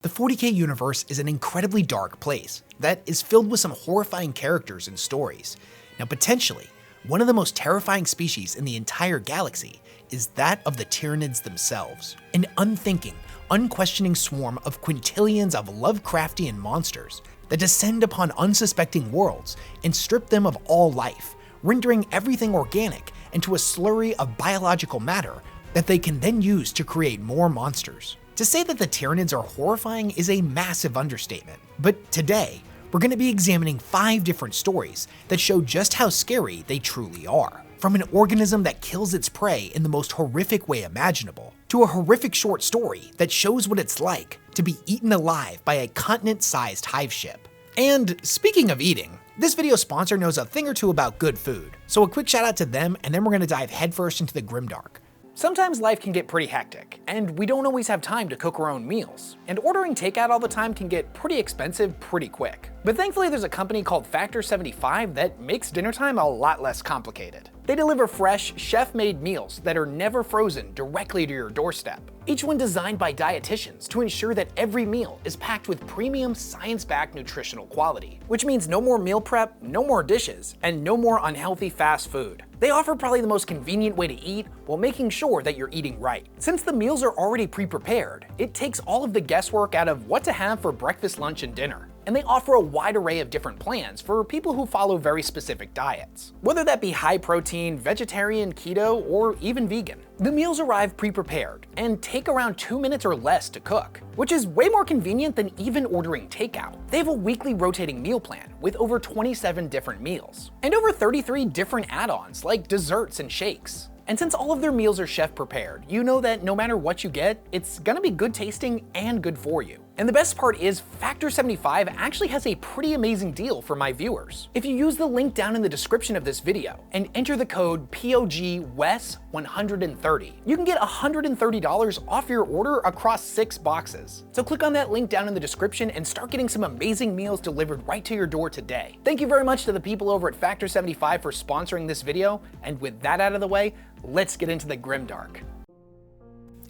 The 40k universe is an incredibly dark place that is filled with some horrifying characters and stories. Now, potentially, one of the most terrifying species in the entire galaxy is that of the Tyranids themselves, an unthinking, unquestioning swarm of quintillions of Lovecraftian monsters that descend upon unsuspecting worlds and strip them of all life, rendering everything organic into a slurry of biological matter that they can then use to create more monsters. To say that the Tyranids are horrifying is a massive understatement, but today, we're going to be examining 5 different stories that show just how scary they truly are. From an organism that kills its prey in the most horrific way imaginable, to a horrific short story that shows what it's like to be eaten alive by a continent-sized Hiveship. And speaking of eating, this video sponsor knows a thing or two about good food, so a quick shout out to them, and then we're going to dive headfirst into the grimdark. Sometimes life can get pretty hectic, and we don't always have time to cook our own meals, and ordering takeout all the time can get pretty expensive pretty quick. But thankfully there's a company called Factor 75 that makes dinner time a lot less complicated. They deliver fresh, chef-made meals that are never frozen directly to your doorstep. Each one designed by dietitians to ensure that every meal is packed with premium, science-backed nutritional quality, which means no more meal prep, no more dishes, and no more unhealthy fast food. They offer probably the most convenient way to eat while making sure that you're eating right. Since the meals are already pre-prepared, it takes all of the guesswork out of what to have for breakfast, lunch, and dinner. And they offer a wide array of different plans for people who follow very specific diets, whether that be high protein, vegetarian, keto, or even vegan. The meals arrive pre-prepared and take around 2 minutes or less to cook, which is way more convenient than even ordering takeout. They have a weekly rotating meal plan with over 27 different meals, and over 33 different add-ons like desserts and shakes. And since all of their meals are chef prepared, you know that no matter what you get, it's gonna be good tasting and good for you. And the best part is Factor 75 actually has a pretty amazing deal for my viewers. If you use the link down in the description of this video and enter the code POGWES130, you can get $130 off your order across 6 boxes. So click on that link down in the description and start getting some amazing meals delivered right to your door today. Thank you very much to the people over at Factor 75 for sponsoring this video, and with that out of the way, let's get into the grimdark.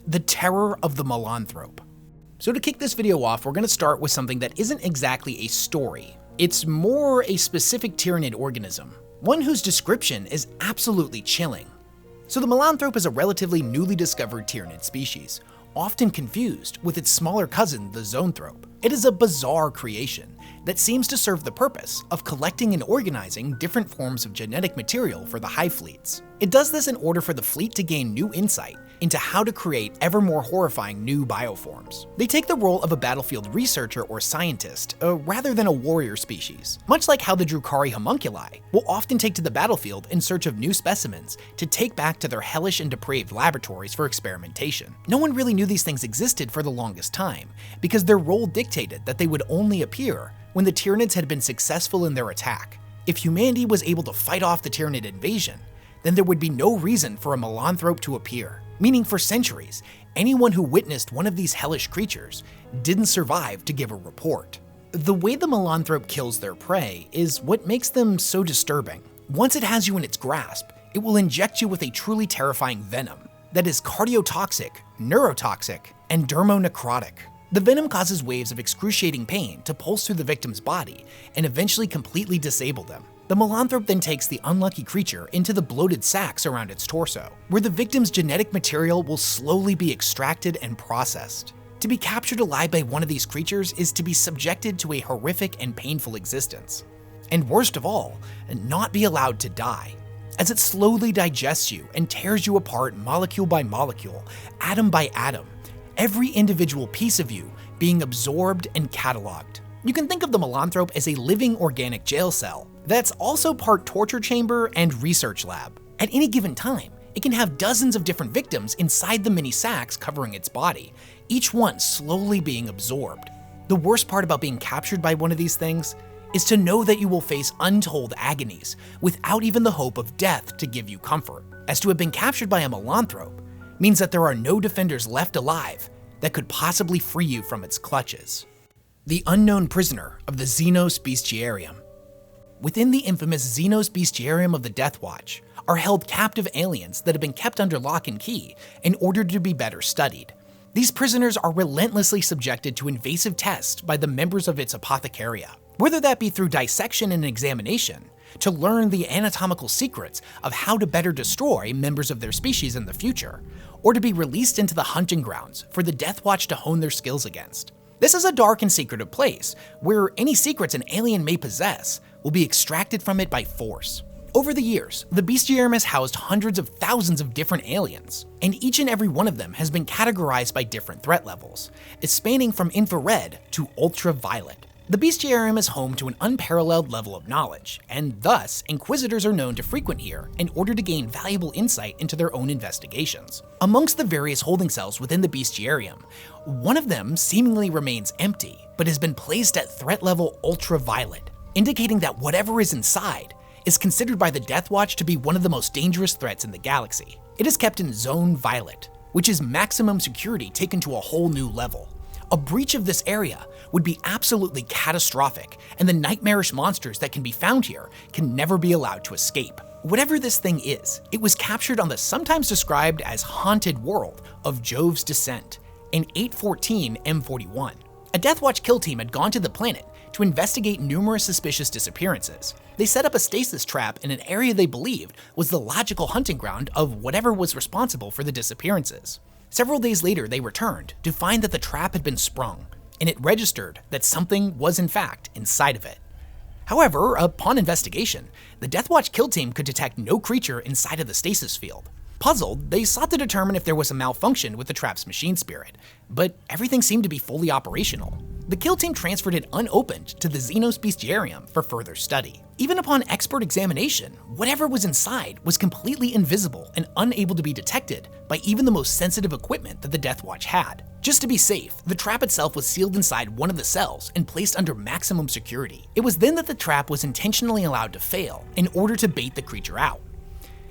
The terror of the Malanthrope. So to kick this video off, we're going to start with something that isn't exactly a story. It's more a specific Tyranid organism, one whose description is absolutely chilling. So the Malanthrope is a relatively newly discovered Tyranid species, often confused with its smaller cousin, the Zoanthrope. It is a bizarre creation that seems to serve the purpose of collecting and organizing different forms of genetic material for the Hive fleets. It does this in order for the fleet to gain new insight into how to create ever more horrifying new bioforms. They take the role of a battlefield researcher or scientist, rather than a warrior species, much like how the Drukhari homunculi will often take to the battlefield in search of new specimens to take back to their hellish and depraved laboratories for experimentation. No one really knew these things existed for the longest time, because their role dictated that they would only appear when the Tyranids had been successful in their attack. If humanity was able to fight off the Tyranid invasion, then there would be no reason for a Malanthrope to appear. Meaning for centuries, anyone who witnessed one of these hellish creatures didn't survive to give a report. The way the Malanthrope kills their prey is what makes them so disturbing. Once it has you in its grasp, it will inject you with a truly terrifying venom that is cardiotoxic, neurotoxic, and dermonecrotic. The venom causes waves of excruciating pain to pulse through the victim's body and eventually completely disable them. The Malanthrope then takes the unlucky creature into the bloated sacs around its torso, where the victim's genetic material will slowly be extracted and processed. To be captured alive by one of these creatures is to be subjected to a horrific and painful existence. And worst of all, not be allowed to die, as it slowly digests you and tears you apart molecule by molecule, atom by atom, every individual piece of you being absorbed and cataloged. You can think of the Malanthrope as a living organic jail cell that's also part torture chamber and research lab. At any given time, it can have dozens of different victims inside the mini sacs covering its body, each one slowly being absorbed. The worst part about being captured by one of these things is to know that you will face untold agonies without even the hope of death to give you comfort, as to have been captured by a Malanthrope means that there are no defenders left alive that could possibly free you from its clutches. The unknown prisoner of the Xenos Bestiarium. Within the infamous Xenos Bestiarium of the Death Watch are held captive aliens that have been kept under lock and key in order to be better studied. These prisoners are relentlessly subjected to invasive tests by the members of its apothecaria, whether that be through dissection and examination, to learn the anatomical secrets of how to better destroy members of their species in the future, or to be released into the hunting grounds for the Death Watch to hone their skills against. This is a dark and secretive place, where any secrets an alien may possess will be extracted from it by force. Over the years, the bestiarium has housed hundreds of thousands of different aliens, and each and every one of them has been categorized by different threat levels, spanning from infrared to ultraviolet. The bestiarium is home to an unparalleled level of knowledge, and thus, inquisitors are known to frequent here in order to gain valuable insight into their own investigations. Amongst the various holding cells within the bestiarium, one of them seemingly remains empty, but has been placed at threat level ultraviolet, indicating that whatever is inside is considered by the Death Watch to be one of the most dangerous threats in the galaxy. It is kept in Zone Violet, which is maximum security taken to a whole new level. A breach of this area would be absolutely catastrophic, and the nightmarish monsters that can be found here can never be allowed to escape. Whatever this thing is, it was captured on the sometimes described as haunted world of Jove's Descent in 814 M41. A Death Watch kill team had gone to the planet to investigate numerous suspicious disappearances. They set up a stasis trap in an area they believed was the logical hunting ground of whatever was responsible for the disappearances. Several days later, they returned to find that the trap had been sprung, and it registered that something was in fact inside of it. However, upon investigation, the Death Watch kill team could detect no creature inside of the stasis field. Puzzled, they sought to determine if there was a malfunction with the trap's machine spirit, but everything seemed to be fully operational. The kill team transferred it unopened to the Xenos Bestiarium for further study. Even upon expert examination, whatever was inside was completely invisible and unable to be detected by even the most sensitive equipment that the Death Watch had. Just to be safe, the trap itself was sealed inside one of the cells and placed under maximum security. It was then that the trap was intentionally allowed to fail in order to bait the creature out.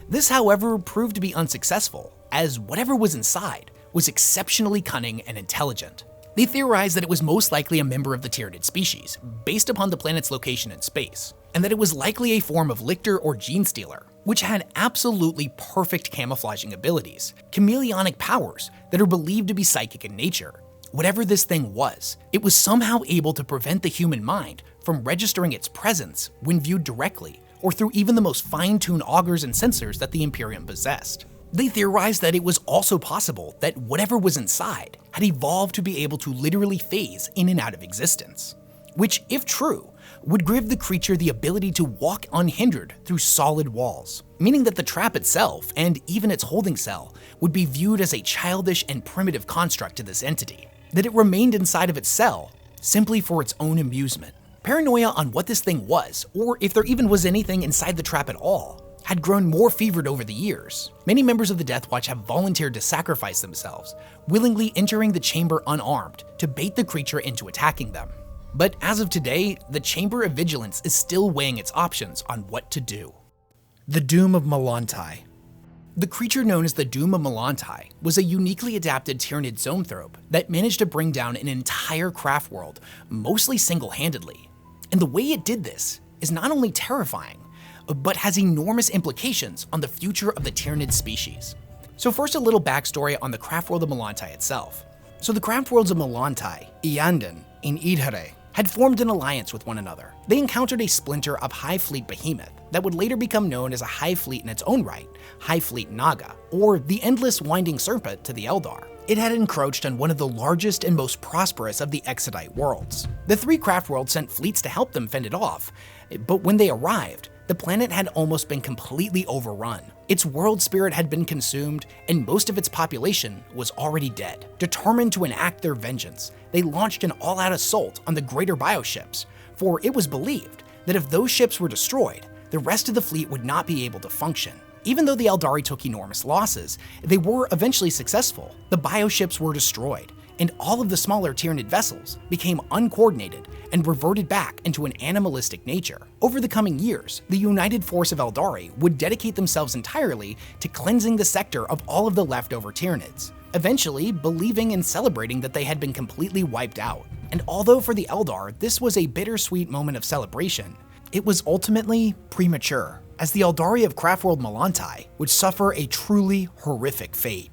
This, however, proved to be unsuccessful, as whatever was inside was exceptionally cunning and intelligent. They theorized that it was most likely a member of the Tyranid species, based upon the planet's location in space, and that it was likely a form of lictor or gene stealer, which had absolutely perfect camouflaging abilities, chameleonic powers that are believed to be psychic in nature. Whatever this thing was, it was somehow able to prevent the human mind from registering its presence when viewed directly, or through even the most fine-tuned augers and sensors that the Imperium possessed. They theorized that it was also possible that whatever was inside had evolved to be able to literally phase in and out of existence, which, if true, would give the creature the ability to walk unhindered through solid walls, meaning that the trap itself, and even its holding cell, would be viewed as a childish and primitive construct to this entity, that it remained inside of its cell simply for its own amusement. Paranoia on what this thing was, or if there even was anything inside the trap at all, had grown more fevered over the years. Many members of the Death Watch have volunteered to sacrifice themselves, willingly entering the chamber unarmed to bait the creature into attacking them. But as of today, the Chamber of Vigilance is still weighing its options on what to do. The Doom of Malantai. The creature known as the Doom of Malantai was a uniquely adapted Tyranid zoanthrope that managed to bring down an entire craft world, mostly single-handedly. And the way it did this is not only terrifying, but has enormous implications on the future of the Tyranid species. So first, a little backstory on the craft world of Malantai itself. So the craft worlds of Malantai, Iandan, and Idhare had formed an alliance with one another. They encountered a splinter of Hive Fleet Behemoth that would later become known as a Hive Fleet in its own right, Hive Fleet Naga, or the Endless Winding Serpent to the Eldar. It had encroached on one of the largest and most prosperous of the Exodite worlds. The three craft worlds sent fleets to help them fend it off, but when they arrived, the planet had almost been completely overrun. Its world spirit had been consumed, and most of its population was already dead. Determined to enact their vengeance, they launched an all-out assault on the greater bioships, for it was believed that if those ships were destroyed, the rest of the fleet would not be able to function. Even though the Eldari took enormous losses, they were eventually successful. The bioships were destroyed, and all of the smaller Tyranid vessels became uncoordinated and reverted back into an animalistic nature. Over the coming years, the united force of Eldari would dedicate themselves entirely to cleansing the sector of all of the leftover Tyranids, eventually believing and celebrating that they had been completely wiped out. And although for the Eldar this was a bittersweet moment of celebration, it was ultimately premature, as the Eldari of Craftworld Malantai would suffer a truly horrific fate.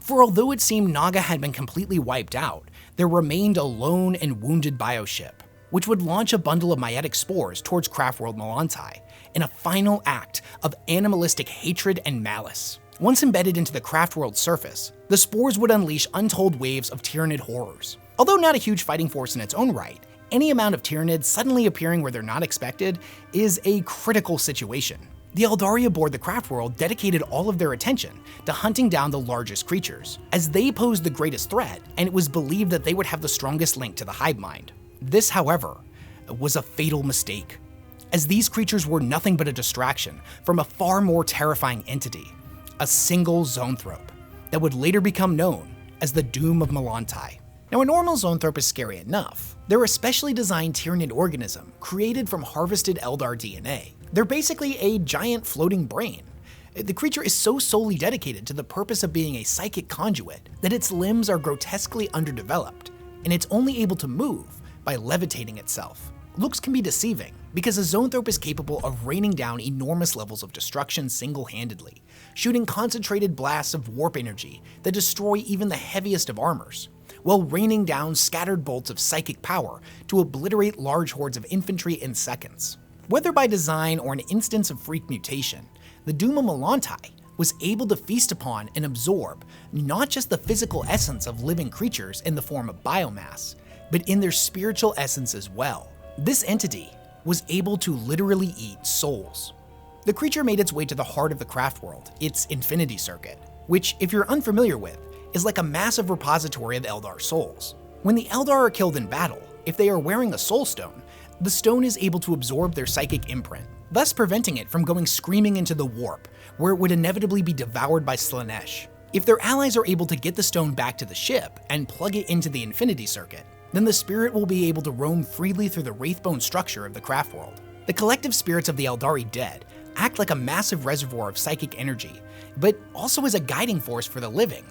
For although it seemed Naga had been completely wiped out, there remained a lone and wounded bioship, which would launch a bundle of myetic spores towards craftworld Malantai in a final act of animalistic hatred and malice. Once embedded into the craftworld's surface, the spores would unleash untold waves of Tyranid horrors. Although not a huge fighting force in its own right, any amount of Tyranids suddenly appearing where they're not expected is a critical situation. The Eldari aboard the craftworld dedicated all of their attention to hunting down the largest creatures, as they posed the greatest threat, and it was believed that they would have the strongest link to the Hivemind. This, however, was a fatal mistake, as these creatures were nothing but a distraction from a far more terrifying entity, a single Zoanthrope, that would later become known as the Doom of Malantai. Now, a normal Zoanthrope is scary enough. They're a specially designed Tyranid organism created from harvested Eldar DNA. They're basically a giant floating brain. The creature is so solely dedicated to the purpose of being a psychic conduit that its limbs are grotesquely underdeveloped, and it's only able to move by levitating itself. Looks can be deceiving, because a Zoanthrope is capable of raining down enormous levels of destruction single-handedly, shooting concentrated blasts of warp energy that destroy even the heaviest of armors, while raining down scattered bolts of psychic power to obliterate large hordes of infantry in seconds. Whether by design or an instance of freak mutation, the Doom of Malantai was able to feast upon and absorb not just the physical essence of living creatures in the form of biomass, but in their spiritual essence as well. This entity was able to literally eat souls. The creature made its way to the heart of the craftworld, its infinity circuit, which, if you're unfamiliar with, is like a massive repository of Eldar souls. When the Eldar are killed in battle, if they are wearing a soul stone, the stone is able to absorb their psychic imprint, thus preventing it from going screaming into the warp, where it would inevitably be devoured by Slaanesh. If their allies are able to get the stone back to the ship and plug it into the infinity circuit, then the spirit will be able to roam freely through the wraithbone structure of the craftworld. The collective spirits of the Eldari dead act like a massive reservoir of psychic energy, but also as a guiding force for the living,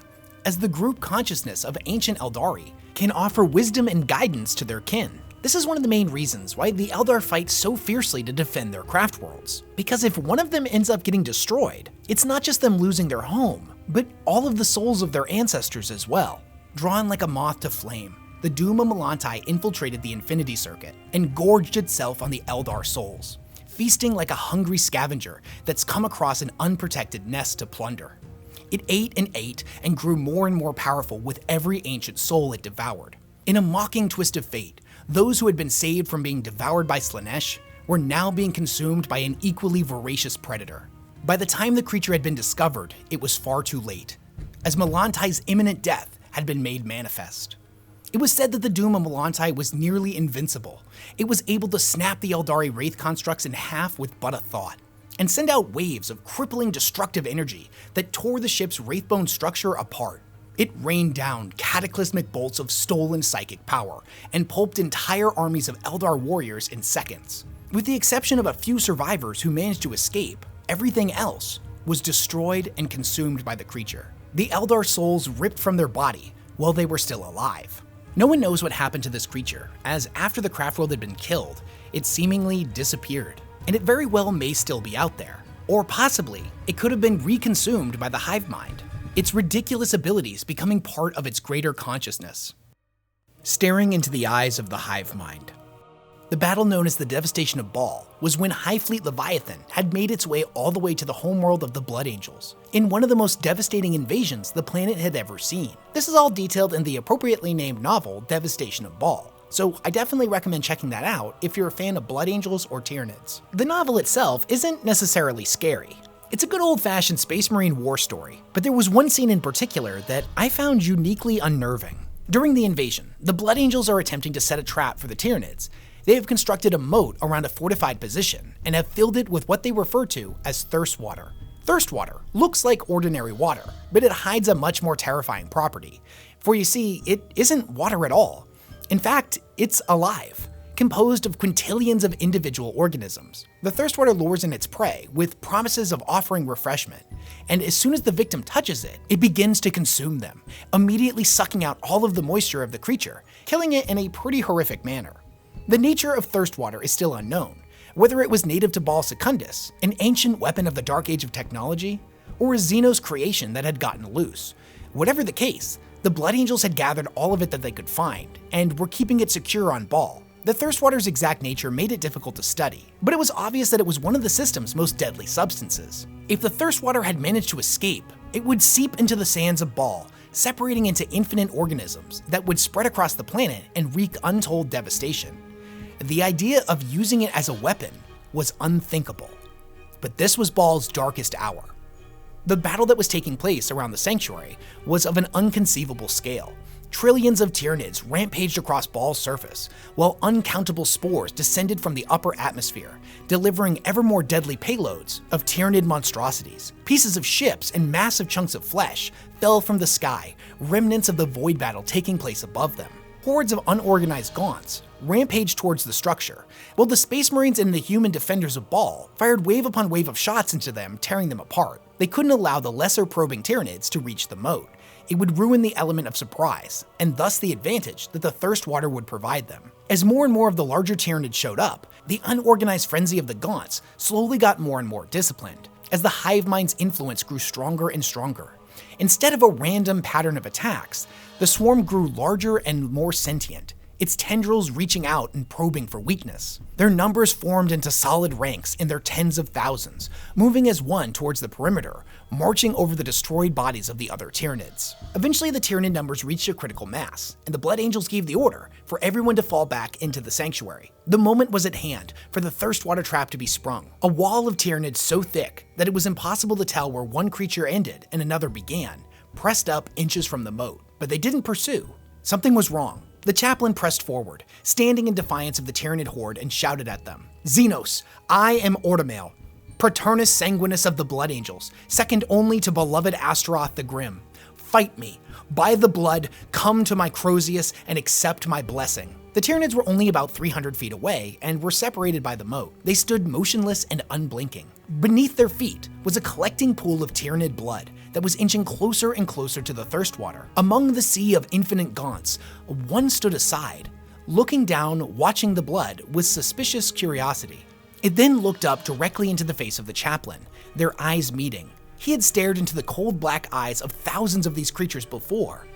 as the group consciousness of ancient Eldari can offer wisdom and guidance to their kin. This is one of the main reasons why the Eldar fight so fiercely to defend their craftworlds, because if one of them ends up getting destroyed, it's not just them losing their home, but all of the souls of their ancestors as well. Drawn like a moth to flame, the Doom of Malantai infiltrated the Infinity Circuit and gorged itself on the Eldar souls, feasting like a hungry scavenger that's come across an unprotected nest to plunder. It ate and grew more and more powerful with every ancient soul it devoured. In a mocking twist of fate, those who had been saved from being devoured by Slaanesh were now being consumed by an equally voracious predator. By the time the creature had been discovered, it was far too late, as Malantai's imminent death had been made manifest. It was said that the Doom of Malantai was nearly invincible. It was able to snap the Eldari Wraith constructs in half with but a thought, and send out waves of crippling destructive energy that tore the ship's wraithbone structure apart. It rained down cataclysmic bolts of stolen psychic power and pulped entire armies of Eldar warriors in seconds. With the exception of a few survivors who managed to escape, everything else was destroyed and consumed by the creature. The Eldar souls ripped from their body while they were still alive. No one knows what happened to this creature, as after the craftworld had been killed, it seemingly disappeared, and it very well may still be out there. Or possibly, it could have been reconsumed by the Hivemind, its ridiculous abilities becoming part of its greater consciousness. Staring into the eyes of the Hivemind. The battle known as the Devastation of Baal was when High Fleet Leviathan had made its way all the way to the homeworld of the Blood Angels, in one of the most devastating invasions the planet had ever seen. This is all detailed in the appropriately named novel Devastation of Baal, so I definitely recommend checking that out if you're a fan of Blood Angels or Tyranids. The novel itself isn't necessarily scary. It's a good old-fashioned Space Marine war story, but there was one scene in particular that I found uniquely unnerving. During the invasion, the Blood Angels are attempting to set a trap for the Tyranids. They have constructed a moat around a fortified position and have filled it with what they refer to as thirst water. Thirst water looks like ordinary water, but it hides a much more terrifying property. For you see, it isn't water at all. In fact, it's alive, composed of quintillions of individual organisms. The thirst water lures in its prey with promises of offering refreshment, and as soon as the victim touches it, it begins to consume them, immediately sucking out all of the moisture of the creature, killing it in a pretty horrific manner. The nature of thirst water is still unknown, whether it was native to Baal Secundus, an ancient weapon of the Dark Age of technology, or a Xenos creation that had gotten loose, Whatever the case, the Blood Angels had gathered all of it that they could find, and were keeping it secure on Baal. The Thirstwater's exact nature made it difficult to study, but it was obvious that it was one of the system's most deadly substances. If the Thirstwater had managed to escape, it would seep into the sands of Baal, separating into infinite organisms that would spread across the planet and wreak untold devastation. The idea of using it as a weapon was unthinkable. But this was Baal's darkest hour. The battle that was taking place around the sanctuary was of an unconceivable scale. Trillions of Tyranids rampaged across Baal's surface, while uncountable spores descended from the upper atmosphere, delivering ever more deadly payloads of Tyranid monstrosities. Pieces of ships and massive chunks of flesh fell from the sky, remnants of the void battle taking place above them. Hordes of unorganized Gaunts rampaged towards the structure, while the Space Marines and the human defenders of Baal fired wave upon wave of shots into them, tearing them apart. They couldn't allow the lesser probing Tyranids to reach the moat. It would ruin the element of surprise, and thus the advantage that the Thirstwater would provide them. As more and more of the larger Tyranids showed up, the unorganized frenzy of the Gaunts slowly got more and more disciplined, as the Hivemind's influence grew stronger and stronger. Instead of a random pattern of attacks, the swarm grew larger and more sentient, its tendrils reaching out and probing for weakness. Their numbers formed into solid ranks in their tens of thousands, moving as one towards the perimeter, marching over the destroyed bodies of the other Tyranids. Eventually, the Tyranid numbers reached a critical mass, and the Blood Angels gave the order for everyone to fall back into the sanctuary. The moment was at hand for the Thirstwater trap to be sprung, a wall of Tyranids so thick that it was impossible to tell where one creature ended and another began, pressed up inches from the moat. But they didn't pursue. Something was wrong. The chaplain pressed forward, standing in defiance of the Tyranid horde, and shouted at them, "Xenos, I am Ordomale, Paternus Sanguinus of the Blood Angels, second only to beloved Astaroth the Grim. Fight me. By the blood, come to my Crozius and accept my blessing." The Tyranids were only about 300 feet away and were separated by the moat. They stood motionless and unblinking. Beneath their feet was a collecting pool of Tyranid blood that was inching closer and closer to the Thirstwater. Among the sea of infinite Gaunts, one stood aside, looking down, watching the blood with suspicious curiosity. It then looked up directly into the face of the chaplain, their eyes meeting. He had stared into the cold black eyes of thousands of these creatures before,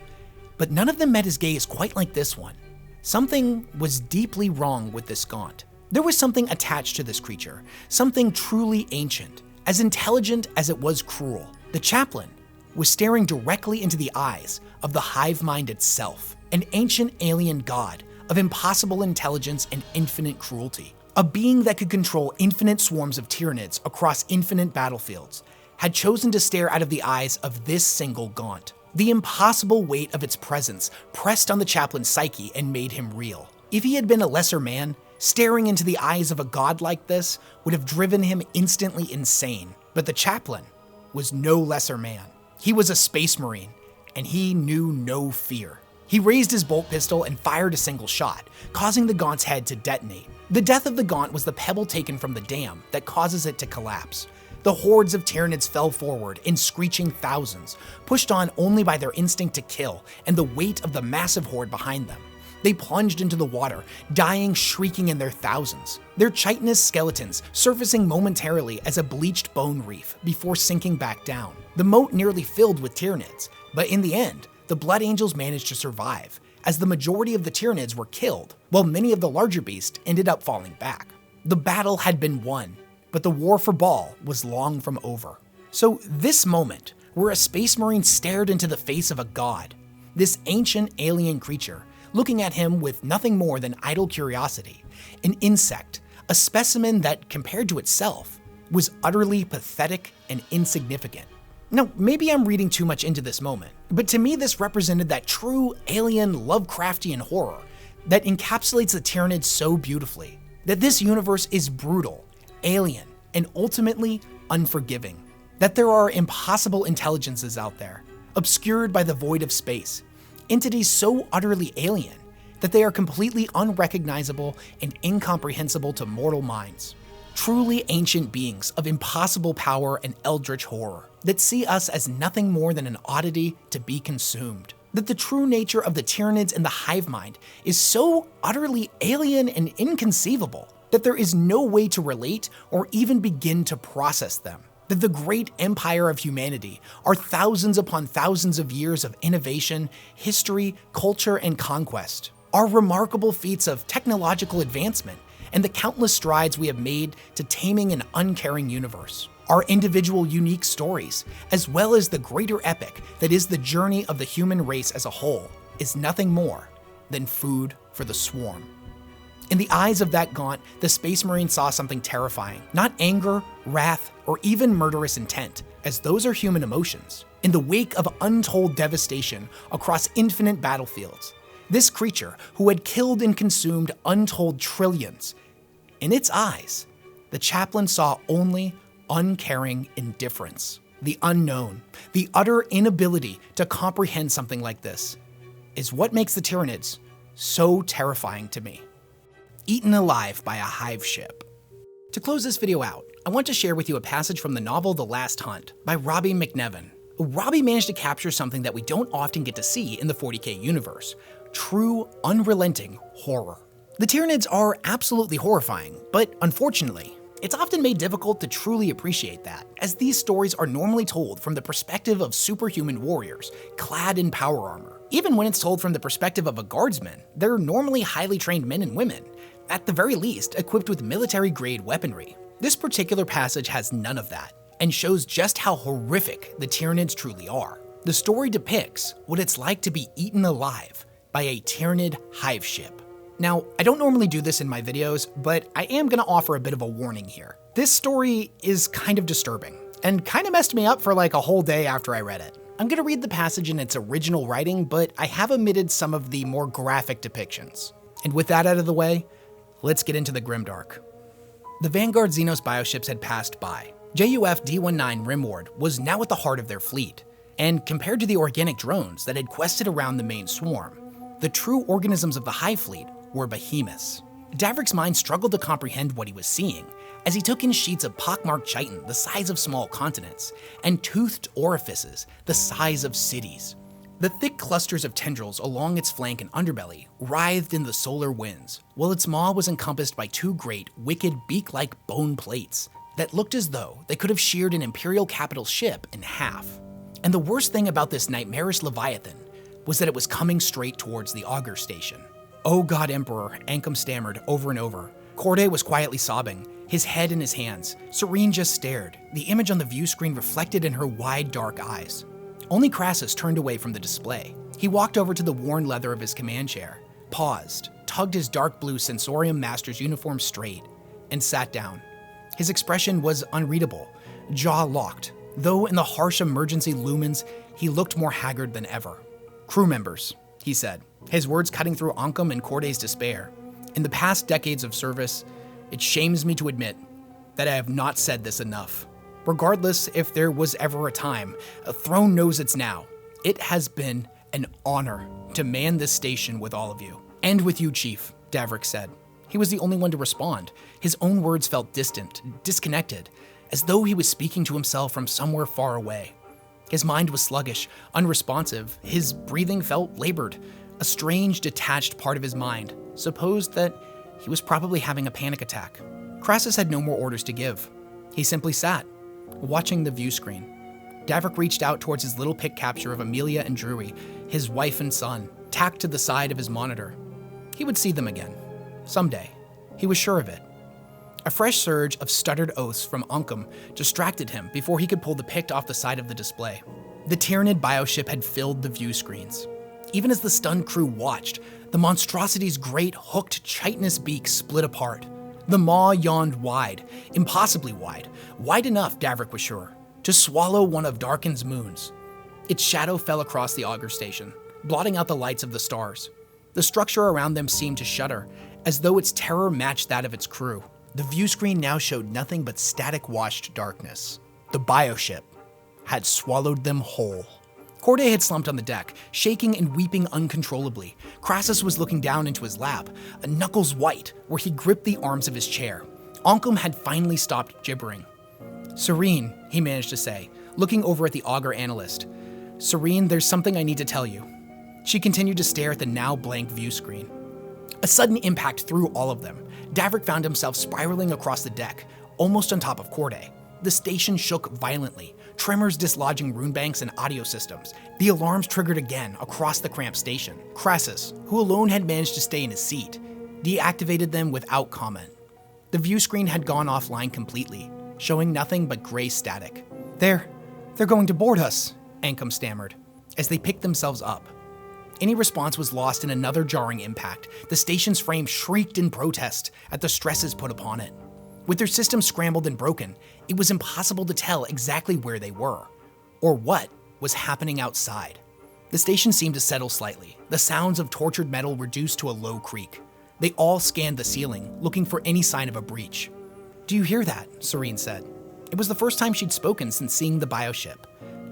but none of them met his gaze quite like this one. Something was deeply wrong with this Gaunt. There was something attached to this creature, something truly ancient, as intelligent as it was cruel. The chaplain was staring directly into the eyes of the Hivemind itself, an ancient alien god of impossible intelligence and infinite cruelty. A being that could control infinite swarms of Tyranids across infinite battlefields had chosen to stare out of the eyes of this single Gaunt. The impossible weight of its presence pressed on the chaplain's psyche and made him reel. If he had been a lesser man, staring into the eyes of a god like this would have driven him instantly insane. But the chaplain was no lesser man. He was a space marine, and he knew no fear. He raised his bolt pistol and fired a single shot, causing the Gaunt's head to detonate. The death of the Gaunt was the pebble taken from the dam that causes it to collapse. The hordes of Tyranids fell forward in screeching thousands, pushed on only by their instinct to kill and the weight of the massive horde behind them. They plunged into the water, dying, shrieking in their thousands, their chitinous skeletons surfacing momentarily as a bleached bone reef before sinking back down. The moat nearly filled with Tyranids, but in the end, the Blood Angels managed to survive, as the majority of the Tyranids were killed, while many of the larger beasts ended up falling back. The battle had been won, but the war for Baal was long from over. So this moment, where a space marine stared into the face of a god, this ancient alien creature, looking at him with nothing more than idle curiosity, an insect, a specimen that, compared to itself, was utterly pathetic and insignificant. Now, maybe I'm reading too much into this moment, but to me this represented that true alien Lovecraftian horror that encapsulates the Tyranids so beautifully, that this universe is brutal, alien, and ultimately unforgiving. That there are impossible intelligences out there, obscured by the void of space, entities so utterly alien that they are completely unrecognizable and incomprehensible to mortal minds. Truly ancient beings of impossible power and eldritch horror that see us as nothing more than an oddity to be consumed. That the true nature of the Tyranids and the Hivemind is so utterly alien and inconceivable that there is no way to relate or even begin to process them. that the great empire of humanity, our thousands upon thousands of years of innovation, history, culture, and conquest, our remarkable feats of technological advancement, and the countless strides we have made to taming an uncaring universe, our individual unique stories, as well as the greater epic that is the journey of the human race as a whole, is nothing more than food for the swarm. In the eyes of that gaunt, the Space Marine saw something terrifying. Not anger, wrath, or even murderous intent, as those are human emotions. In the wake of untold devastation across infinite battlefields, this creature, who had killed and consumed untold trillions, in its eyes, the chaplain saw only uncaring indifference. The unknown, the utter inability to comprehend something like this, is what makes the Tyranids so terrifying to me. Eaten alive by a Hiveship. To close this video out, I want to share with you a passage from the novel The Last Hunt by Robbie McNevin. Robbie managed to capture something that we don't often get to see in the 40k universe: true, unrelenting horror. The Tyranids are absolutely horrifying, but unfortunately, it's often made difficult to truly appreciate that, as these stories are normally told from the perspective of superhuman warriors, clad in power armor. Even when it's told from the perspective of a guardsman, they're normally highly trained men and women, at the very least equipped with military-grade weaponry. This particular passage has none of that, and shows just how horrific the Tyranids truly are. The story depicts what it's like to be eaten alive by a Tyranid Hiveship. Now, I don't normally do this in my videos, but I am gonna offer a bit of a warning here. This story is kind of disturbing, and kind of messed me up for like a whole day after I read it. I'm gonna read the passage in its original writing, but I have omitted some of the more graphic depictions. And with that out of the way, let's get into the grimdark. The Vanguard Xenos bioships had passed by. JUF D-19 Rimward was now at the heart of their fleet, and compared to the organic drones that had quested around the main swarm, the true organisms of the Hive fleet were behemoths. Davrick's mind struggled to comprehend what he was seeing, as he took in sheets of pockmarked chitin the size of small continents, and toothed orifices the size of cities. The thick clusters of tendrils along its flank and underbelly writhed in the solar winds, while its maw was encompassed by two great, wicked, beak-like bone plates that looked as though they could have sheared an Imperial capital ship in half. And the worst thing about this nightmarish Leviathan was that it was coming straight towards the auger station. "Oh God, Emperor," Ankam stammered over and over. Corday was quietly sobbing, his head in his hands. Serene just stared, the image on the view screen reflected in her wide, dark eyes. Only Crassus turned away from the display. He walked over to the worn leather of his command chair, paused, tugged his dark blue Sensorium Master's uniform straight, and sat down. His expression was unreadable, jaw locked, though in the harsh emergency lumens, he looked more haggard than ever. "Crew members," he said, his words cutting through Ankam and Corday's despair. "In the past decades of service, it shames me to admit that I have not said this enough. Regardless if there was ever a time, a throne knows it's now. It has been an honor to man this station with all of you." "And with you, Chief," Davrick said. He was the only one to respond. His own words felt distant, disconnected, as though he was speaking to himself from somewhere far away. His mind was sluggish, unresponsive, his breathing felt labored. A strange, detached part of his mind supposed that he was probably having a panic attack. Crassus had no more orders to give. He simply sat, watching the view screen. Davrick reached out towards his little pic capture of Amelia and Drury, his wife and son, tacked to the side of his monitor. He would see them again. Someday. He was sure of it. A fresh surge of stuttered oaths from Ankam distracted him before he could pull the pict off the side of the display. The Tyranid bioship had filled the view screens. Even as the stunned crew watched, the monstrosity's great hooked chitinous beak split apart. The maw yawned wide, impossibly wide, wide enough, Davrick was sure, to swallow one of Darkin's moons. Its shadow fell across the auger station, blotting out the lights of the stars. The structure around them seemed to shudder, as though its terror matched that of its crew. The view screen now showed nothing but static-washed darkness. The bioship had swallowed them whole. Corday had slumped on the deck, shaking and weeping uncontrollably. Crassus was looking down into his lap, knuckles white, where he gripped the arms of his chair. Ankam had finally stopped gibbering. "Serene," he managed to say, looking over at the auger analyst. "Serene, there's something I need to tell you." She continued to stare at the now blank view screen. A sudden impact threw all of them. Davrick found himself spiraling across the deck, almost on top of Corday. The station shook violently, tremors dislodging rune banks and audio systems. The alarms triggered again across the cramped station. Crassus, who alone had managed to stay in his seat, deactivated them without comment. The view screen had gone offline completely, showing nothing but gray static. They're going to board us, Ancom stammered, as they picked themselves up. Any response was lost in another jarring impact. The station's frame shrieked in protest at the stresses put upon it. With their system scrambled and broken, it was impossible to tell exactly where they were, or what was happening outside. The station seemed to settle slightly, the sounds of tortured metal reduced to a low creak. They all scanned the ceiling, looking for any sign of a breach. "Do you hear that?" Serene said. It was the first time she'd spoken since seeing the bioship.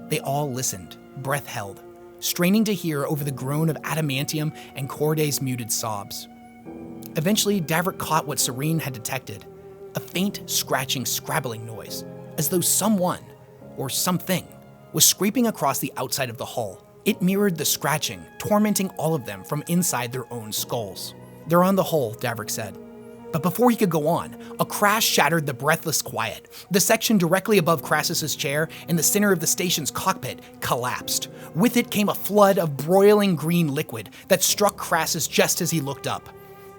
They all listened, breath held, straining to hear over the groan of adamantium and Corday's muted sobs. Eventually, Davrick caught what Serene had detected, a faint, scratching, scrabbling noise, as though someone, or something, was scraping across the outside of the hull. It mirrored the scratching, tormenting all of them from inside their own skulls. "They're on the hull," Davrick said. But before he could go on, a crash shattered the breathless quiet. The section directly above Crassus's chair in the center of the station's cockpit collapsed. With it came a flood of broiling green liquid that struck Crassus just as he looked up.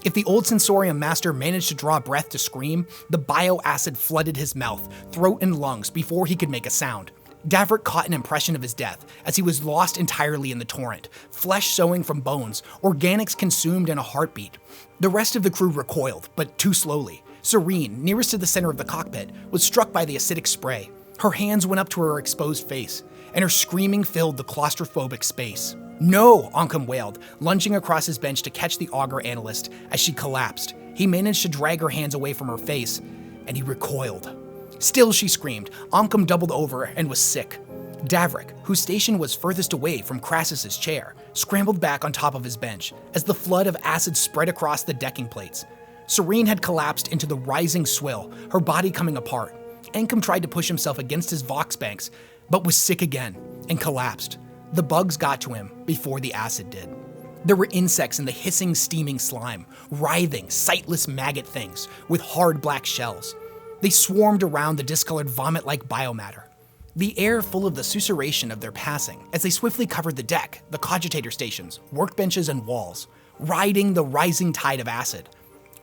If the old Sensorium master managed to draw breath to scream, the bioacid flooded his mouth, throat, and lungs before he could make a sound. Davrick caught an impression of his death as he was lost entirely in the torrent, flesh sewing from bones, organics consumed in a heartbeat. The rest of the crew recoiled, but too slowly. Serene, nearest to the center of the cockpit, was struck by the acidic spray. Her hands went up to her exposed face, and her screaming filled the claustrophobic space. "No!" Ancom wailed, lunging across his bench to catch the augur analyst as she collapsed. He managed to drag her hands away from her face, and he recoiled. "Still," she screamed. Ancom doubled over and was sick. Davrick, whose station was furthest away from Crassus's chair, scrambled back on top of his bench as the flood of acid spread across the decking plates. Serene had collapsed into the rising swill, her body coming apart. Ancom tried to push himself against his vox banks, but was sick again and collapsed. The bugs got to him before the acid did. There were insects in the hissing, steaming slime, writhing, sightless maggot things with hard black shells. They swarmed around the discolored vomit-like biomatter, the air full of the susurration of their passing as they swiftly covered the deck, the cogitator stations, workbenches, and walls, riding the rising tide of acid.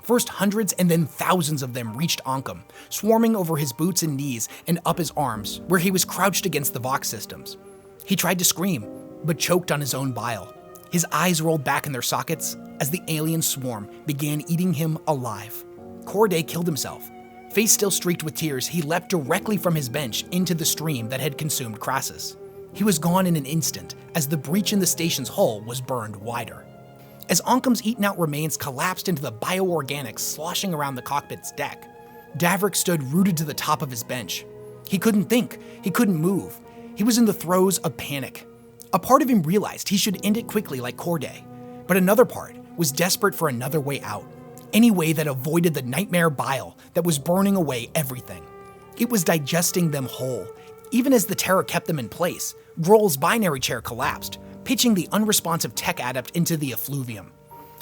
First hundreds and then thousands of them reached Ancom, swarming over his boots and knees and up his arms, where he was crouched against the vox systems. He tried to scream, but choked on his own bile. His eyes rolled back in their sockets as the alien swarm began eating him alive. Corday killed himself. Face still streaked with tears, he leapt directly from his bench into the stream that had consumed Crassus. He was gone in an instant as the breach in the station's hull was burned wider. As Ancom's eaten-out remains collapsed into the bioorganics sloshing around the cockpit's deck, Davrick stood rooted to the top of his bench. He couldn't think, he couldn't move. He was in the throes of panic. A part of him realized he should end it quickly like Corday, but another part was desperate for another way out. Any way that avoided the nightmare bile that was burning away everything. It was digesting them whole. Even as the terror kept them in place, Grohl's binary chair collapsed, pitching the unresponsive tech adept into the effluvium.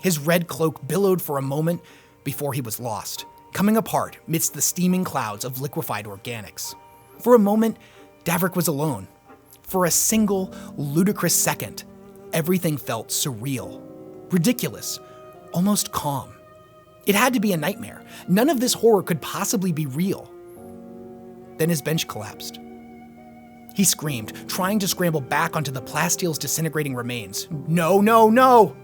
His red cloak billowed for a moment before he was lost, coming apart midst the steaming clouds of liquefied organics. For a moment, Davrick was alone. For a single, ludicrous second, everything felt surreal, ridiculous, almost calm. It had to be a nightmare. None of this horror could possibly be real. Then his bench collapsed. He screamed, trying to scramble back onto the plastile's disintegrating remains. "No, no, no!"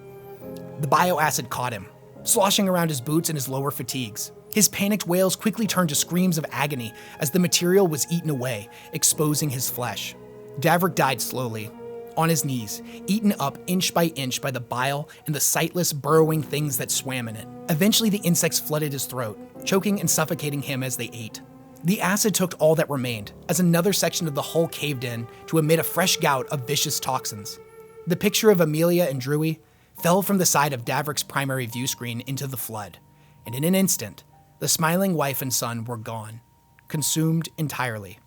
The bioacid caught him, sloshing around his boots and his lower fatigues. His panicked wails quickly turned to screams of agony as the material was eaten away, exposing his flesh. Davrick died slowly, on his knees, eaten up inch by the bile and the sightless, burrowing things that swam in it. Eventually, the insects flooded his throat, choking and suffocating him as they ate. The acid took all that remained, as another section of the hull caved in to emit a fresh gout of vicious toxins. The picture of Amelia and Drewy fell from the side of Davrick's primary view screen into the flood, and in an instant, the smiling wife and son were gone, consumed entirely.